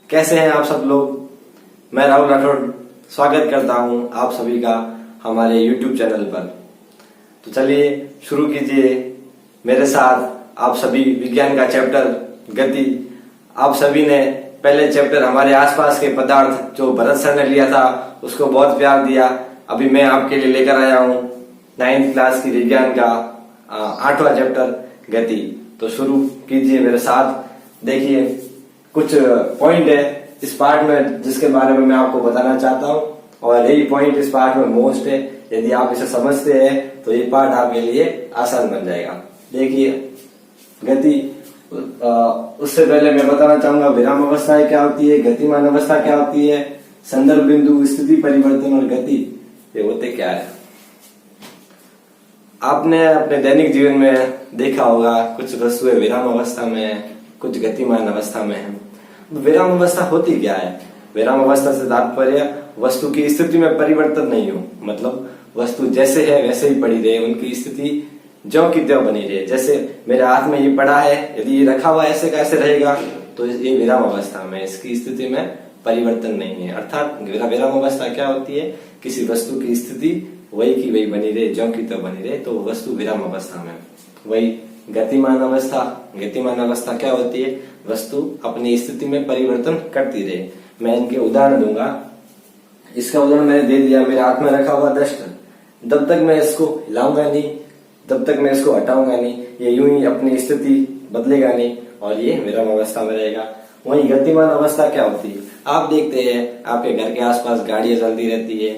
कैसे हैं आप सब लोग। मैं राहुल राठौड़ स्वागत करता हूं आप सभी का हमारे YouTube चैनल पर। तो चलिए शुरू कीजिए मेरे साथ आप सभी विज्ञान का चैप्टर गति। आप सभी ने पहले चैप्टर हमारे आसपास के पदार्थ जो भरत सर ने लिया था उसको बहुत प्यार दिया। अभी मैं आपके लिए लेकर आया हूं 9th क्लास की विज्ञान का 8वां चैप्टर गति। तो शुरू कीजिए मेरे साथ। देखिए कुछ पॉइंट है इस पार्ट में जिसके बारे में मैं आपको बताना चाहता हूं और यही पॉइंट इस पार्ट में मोस्ट है। यदि आप इसे समझते हैं तो ये पार्ट आपके लिए आसान बन जाएगा। देखिए गति, उससे पहले मैं बताना चाहूंगा विराम अवस्थाएं क्या होती है, गतिमान अवस्था क्या होती है, संदर्भ बिंदु, स्थिति परिवर्तन और गति ये होते क्या है। आपने अपने दैनिक जीवन में देखा होगा कुछ वस्तुएं विराम अवस्था में है, कुछ गतिमान अवस्था में है। विराम अवस्था होती क्या है? विराम अवस्था से तात्पर्य वस्तु की स्थिति में परिवर्तन नहीं हो, मतलब वस्तु जैसे है वैसे ही पड़ी रहे, उनकी स्थिति ज्यों की त्यों बनी रहे। जैसे मेरे हाथ में ये पड़ा है, यदि ये रखा हुआ ऐसे कैसे रहेगा तो ये विराम अवस्था में, इसकी स्थिति में परिवर्तन नहीं है। अर्थात विराम अवस्था क्या होती है? किसी वस्तु की स्थिति वही की वही बनी रहे, ज्यों की त्यों बनी रहे, तो वस्तु विराम अवस्था में। वही गतिमान अवस्था, गतिमान अवस्था क्या होती है? वस्तु अपनी स्थिति में परिवर्तन करती रहे। मैं इनके उदाहरण दूंगा। इसका उदाहरण मैंने दे दिया, मेरे हाथ में रखा हुआ डस्टर, जब तक मैं इसको हिलाऊंगा नहीं, जब तक मैं इसको हटाऊंगा नहीं, ये यूं ही अपनी स्थिति बदलेगा नहीं और ये विराम अवस्था में रहेगा। वहीं गतिमान अवस्था क्या होती है? आप देखते हैं आपके घर के आसपास गाड़ियां चलती रहती है,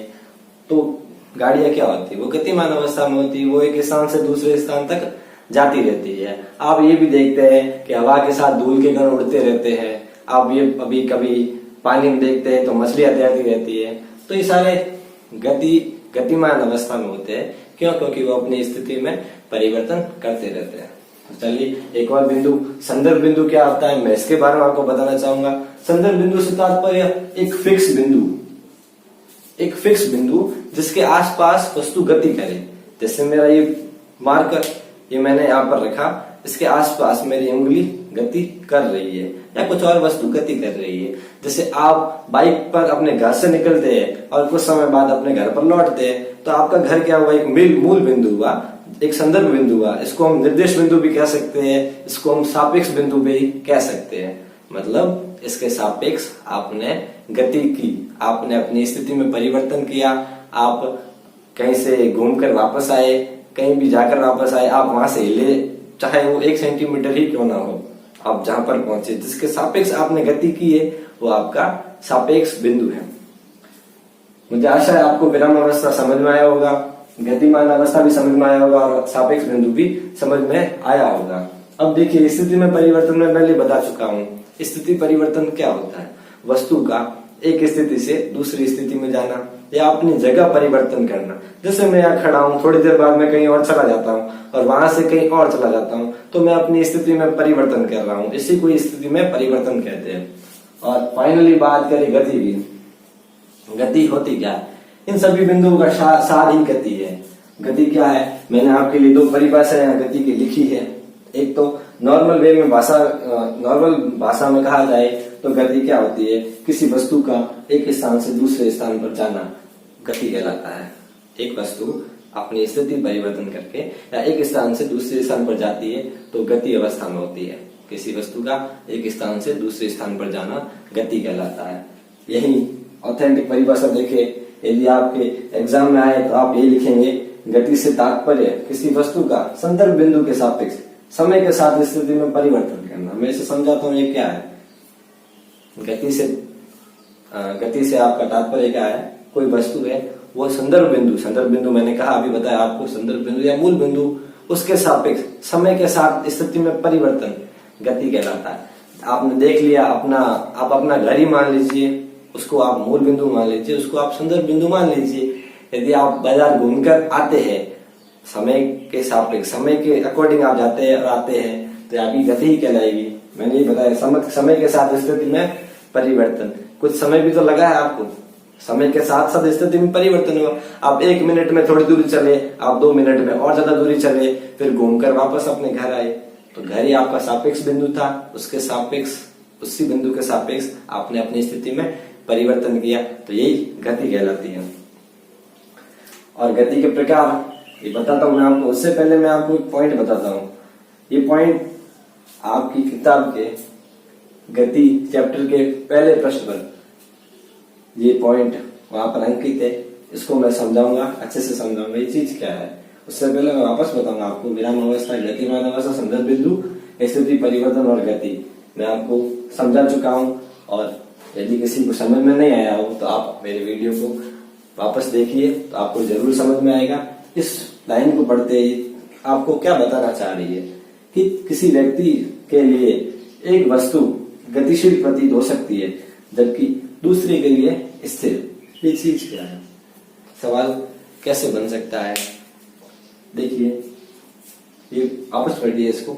तो गाड़ियां क्या होती है? वो गतिमान अवस्था में होती है, वो एक स्थान से दूसरे स्थान तक जाती रहती है। आप ये भी देखते हैं कि हवा के साथ धूल के कण उड़ते रहते हैं। आप ये अभी कभी पानी में देखते हैं तो मछलियां तैरती रहती है। तो ये सारे गतिमान अवस्था में होते हैं। क्यों? क्योंकि वो अपनी स्थिति में परिवर्तन करते रहते हैं। चलिए एक और बिंदु, संदर्भ बिंदु क्या होता है मैं इसके बारे में आपको बताना चाहूंगा। संदर्भ बिंदु से तात्पर्य एक फिक्स बिंदु, एक फिक्स बिंदु जिसके आसपास वस्तु गति करे। जैसे मेरा ये मार्कर, ये मैंने यहाँ पर रखा, इसके आसपास मेरी उंगली गति कर रही है या कुछ और वस्तु गति कर रही है। जैसे आप बाइक पर अपने घर से निकलते हैं और कुछ समय बाद अपने घर पर लौटते हैं, तो आपका घर क्या हुआ? एक मूल बिंदु हुआ, एक संदर्भ बिंदु हुआ। इसको हम निर्देश बिंदु भी कह सकते हैं, इसको हम सापेक्ष बिंदु भी कह सकते हैं। मतलब इसके सापेक्ष आपने गति की, आपने अपनी स्थिति में परिवर्तन किया। आप कहीं से घूमकर वापस आए, कहीं भी जाकर वापस आए, आप वहां से हिले, चाहे वो 1 सेंटीमीटर ही क्यों ना हो, आप जहां पर पहुंचे, जिसके सापेक्ष आपने गति की है वो आपका सापेक्ष बिंदु है। मुझे आशा है आपको विराम अवस्था समझ में आया होगा, गतिमान अवस्था भी समझ में आया होगा और सापेक्ष बिंदु भी समझ में आया होगा। अब देखिए स्थिति में परिवर्तन में पहले बता चुका हूं। स्थिति परिवर्तन क्या होता है? वस्तु का एक स्थिति से दूसरी स्थिति में जाना या अपनी जगह परिवर्तन करना। जैसे मैं यहाँ खड़ा हूँ, थोड़ी देर बाद मैं कहीं और चला जाता हूँ और वहां से कहीं और चला जाता हूँ, तो मैं अपनी स्थिति में परिवर्तन कर रहा हूँ। इसी को स्थिति में परिवर्तन कहते हैं। और फाइनली बात करें गति की। गति होती क्या है? इन सभी बिंदुओं का सार ही गति है। गति क्या है? मैंने आपके लिए 2 परिभाषाएं गति की लिखी है। एक तो नॉर्मल वे में नॉर्मल भाषा में कहा जाए तो गति क्या होती है? किसी वस्तु का एक स्थान से दूसरे स्थान पर जाना गति कहलाता है। एक वस्तु अपनी स्थिति परिवर्तन करके या एक स्थान से दूसरे स्थान पर जाती है तो गति अवस्था में होती है। किसी वस्तु का एक स्थान से दूसरे स्थान पर जाना गति कहलाता है। यही ऑथेंटिक परिभाषा देखे, यदि आपके एग्जाम में आए तो आप ये लिखेंगे, गति से तात्पर्य किसी वस्तु का संदर्भ बिंदु के सापेक्ष समय के साथ स्थिति में परिवर्तन करना। मैं इसे समझाता हूँ, ये क्या है? गति से आपका तात्पर्य क्या है? कोई वस्तु है, वो संदर्भ बिंदु मैंने कहा, अभी बताया आपको, संदर्भ बिंदु या मूल बिंदु, उसके सापेक्ष समय के साथ स्थिति में परिवर्तन गति कहलाता है। आपने देख लिया आप अपना घर ही मान लीजिए, उसको आप मूल बिंदु मान लीजिए, उसको आप संदर्भ बिंदु मान लीजिए। यदि आप बाजार घूमकर आते हैं, समय के सापेक्ष, समय के अकॉर्डिंग आप जाते हैं और आते हैं, तो आपकी गति ही कहलाएगी। मैंने ये बताया समय के साथ स्थिति में परिवर्तन। कुछ समय भी तो लगा है आपको, समय के साथ साथ स्थिति में परिवर्तन हुआ। आप 1 मिनट में थोड़ी दूरी चले, आप 2 मिनट में और ज्यादा दूरी चले, फिर घूमकर वापस अपने घर आए, तो घर ही आपका सापेक्ष बिंदु था, उसके सापेक्ष उसी बिंदु के सापेक्ष आपने अपनी स्थिति में परिवर्तन किया, तो यही गति कहलाती है। और गति के प्रकार ये बताता हूं मैं आपको। उससे पहले मैं आपको एक पॉइंट बताता हूं। ये पॉइंट आपकी किताब के गति चैप्टर के पहले पृष्ठ पर ये पॉइंट वहां पर अंकित है। इसको मैं समझाऊंगा, अच्छे से समझाऊंगा ये चीज क्या है। उससे पहले मैं वापस बताऊंगा आपको। विराम अवस्था, गतिमान अवस्था, संदर्भ बिंदु, स्थिति, परिवर्तन और गति मैं आपको समझा चुका हूं। और यदि किसी को समझ में नहीं आया हो तो आप मेरे वीडियो को वापस देखिए, तो आपको जरूर समझ में आएगा। इस लाइन को पढ़ते ही आपको क्या बताना चाह रही है कि किसी व्यक्ति के लिए एक वस्तु गतिशील प्रतीत हो सकती है जबकि दूसरे के लिए स्थिर। ये चीज क्या है? सवाल कैसे बन सकता है? देखिए, ये वापस पढ़िए इसको।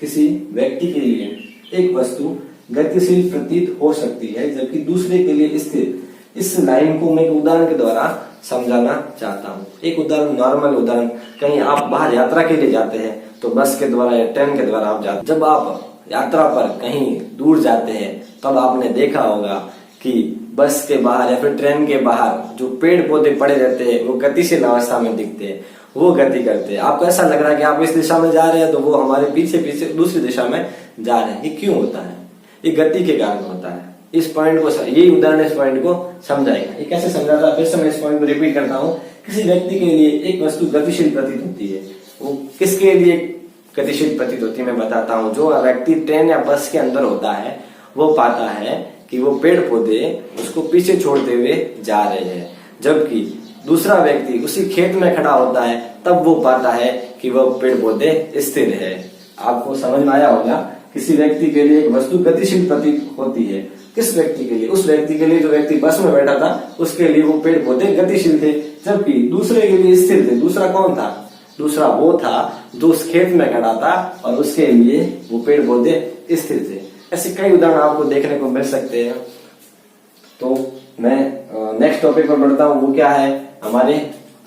किसी व्यक्ति के लिए एक वस्तु गतिशील प्रतीत हो सकती है जबकि दूसरे के लिए स्थिर। इस लाइन को मैं एक उदाहरण के द्वारा समझाना चाहता हूँ। एक उदाहरण, नॉर्मल उदाहरण, कहीं आप बाहर यात्रा के लिए जाते हैं तो बस के द्वारा या ट्रेन के द्वारा आप जाते हैं। जब आप यात्रा पर कहीं दूर जाते हैं तब आपने देखा होगा कि बस के बाहर या फिर ट्रेन के बाहर जो पेड़ पौधे पड़े रहते हैं वो गतिशील अवस्था में दिखते हैं, वो गति करते हैं। आपको ऐसा लग रहा है कि आप इस दिशा में जा रहे हैं तो वो हमारे पीछे पीछे दूसरी दिशा में जा रहे हैं। ये क्यों होता है? ये गति के कारण होता है। इस पॉइंट को, यही उदाहरण इस पॉइंट को समझाएगा। ये कैसे समझाता है? फिर से मैं इस पॉइंट को रिपीट करता हूँ। किसी व्यक्ति के लिए एक वस्तु गतिशील प्रतीत होती है। वो किसके लिए गतिशील प्रतीत होती है मैं बताता हूँ। जो व्यक्ति ट्रेन या बस के अंदर होता है वो पाता है कि वो पेड़ पौधे उसको पीछे छोड़ते हुए जा रहे हैं, जबकि दूसरा व्यक्ति उसी खेत में खड़ा होता है तब वो पाता है कि वह पेड़ पौधे स्थिर है। आपको समझ में आया होगा। किसी व्यक्ति के लिए एक वस्तु गतिशील प्रतीत होती है। किस व्यक्ति के लिए? उस व्यक्ति के लिए जो व्यक्ति बस में बैठा था उसके लिए वो पेड़ पौधे गतिशील थे, जबकि दूसरे के लिए स्थिर थे। दूसरा कौन था? दूसरा वो था जो उस खेत में खड़ा था और उसके लिए वो पेड़ पौधे स्थिर थे। ऐसे कई उदाहरण आपको देखने को मिल सकते हैं। तो मैं नेक्स्ट टॉपिक पर बढ़ता हूँ। वो क्या है? हमारे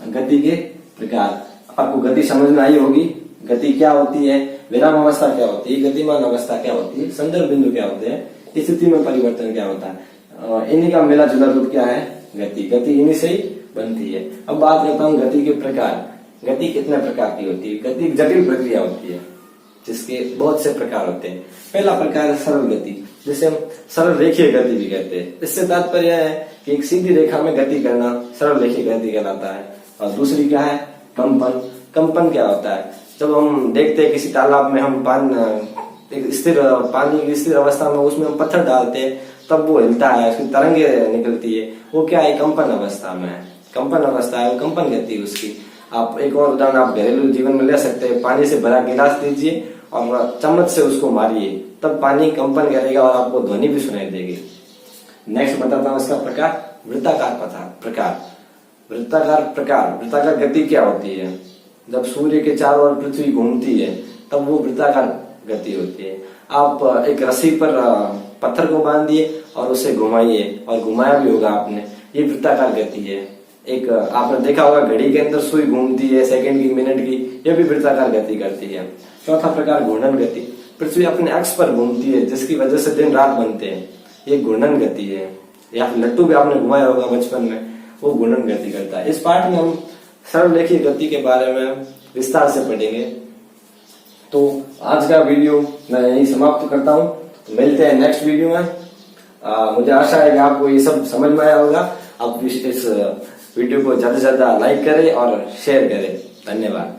गति के प्रकार। आपको गति समझ में आई होगी। गति क्या होती है, विराम अवस्था क्या होती है, गतिमान अवस्था क्या होती है, संदर्भ बिंदु क्या होते हैं, स्थिति में परिवर्तन क्या होता है, इन्हीं का मिला जुला रूप क्या है? गति। गति इन्हीं से ही बनती है। अब बात करता हूँ गति के प्रकार। गति कितने प्रकार की होती है? गति एक जटिल प्रक्रिया होती है जिसके बहुत से प्रकार होते हैं। पहला प्रकार है सरल गति, जिसे हम सरल रेखीय गति भी कहते हैं। इससे तात्पर्य है कि एक सीधी रेखा में गति करना सरल रेखीय गति कहलाता है। और दूसरी क्या है? कंपन। कंपन क्या होता है? जब हम देखते हैं किसी तालाब में हम पानी की स्थिर अवस्था में उसमें हम पत्थर डालते हैं तब वो हिलता है, उसकी तरंगे निकलती है, वो क्या है? कंपन अवस्था में है। कंपन अवस्था है, वो कंपन गति है उसकी। आप एक और उदाहरण आप घरेलू जीवन में ले सकते हैं। पानी से भरा गिलास लीजिए और चम्मच से उसको मारिए, तब पानी कंपन करेगा और आपको ध्वनि भी सुनाई देगी। नेक्स्ट बताता हूँ इसका प्रकार, वृत्ताकार प्रकार। वृत्ताकार गति क्या होती है? जब सूर्य के चारों ओर पृथ्वी घूमती है तब वो वृत्ताकार गति होती है। आप एक रस्सी पर पत्थर को बांध दिए और उसे घुमाइए, और घुमाया भी होगा आपने, ये वृत्ताकार गति है। एक आपने देखा होगा घड़ी के अंदर सुई घूमती है, सेकंड की, मिनट की, यह भी वृत्ताकार गति करती है। चौथा प्रकार घूर्णन गति। पृथ्वी अपने अक्ष पर घूमती है जिसकी वजह से दिन रात बनते हैं, ये घूर्णन गति है। या फिर लट्टू भी आपने घुमाया होगा बचपन में, वो घूर्णन गति करता है। इस पाठ में हम सरल रेखीय गति के बारे में विस्तार से पढ़ेंगे। तो आज का वीडियो मैं यही समाप्त करता हूँ। तो मिलते हैं नेक्स्ट वीडियो में। मुझे आशा है कि आपको ये सब समझ में आया होगा। आप इस वीडियो को ज्यादा से ज्यादा लाइक करें और शेयर करें। धन्यवाद।